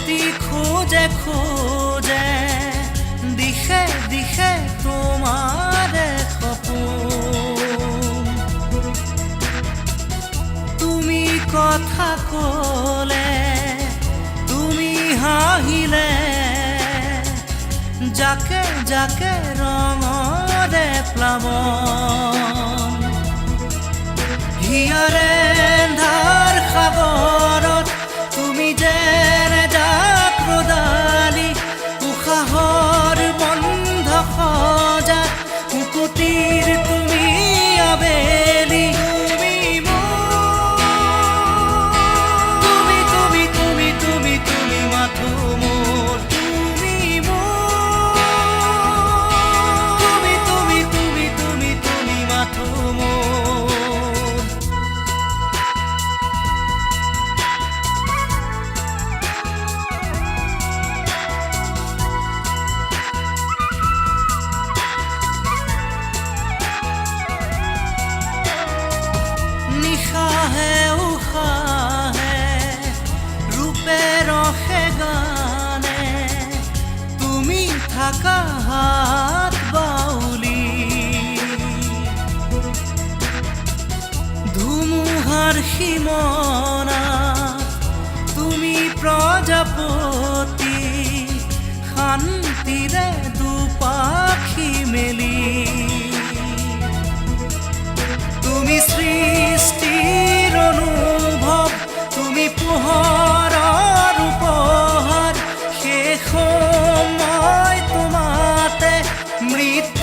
অতি খোঁজে খোঁজে দিশে দিশে তোমারে সপোন। তুমি কথা কলে, তুমি হাঁহিলে, যাকে যাকে ৰঙৰে প্লাৱন। হিয়াৰে ধাৰ সাগৰত তুমি যেনে জাক ৰদালি, উশাহৰ বন্ধ সজা মুকুতিৰ তুমি আবেলি। তুমি তুমি তুমি তুমি তুমি তুমি মাথো মোৰ, তুমি তুমি তুমি তুমি তুমি তুমি মাথো মোৰ। নিশাহে উশাহে ৰূপে ৰসে গানে, তুমি থাকা হাত বাউলি। ধুমুহাৰ সীমনা তুমি প্ৰজাপতি, শান্তিৰে দুপাখি মেলি। তুমি সৃষ্টিৰ অনুভৱ, তুমি পোহৰৰ উপহাৰ, শেষ সময় তোমাতে মৃত্যু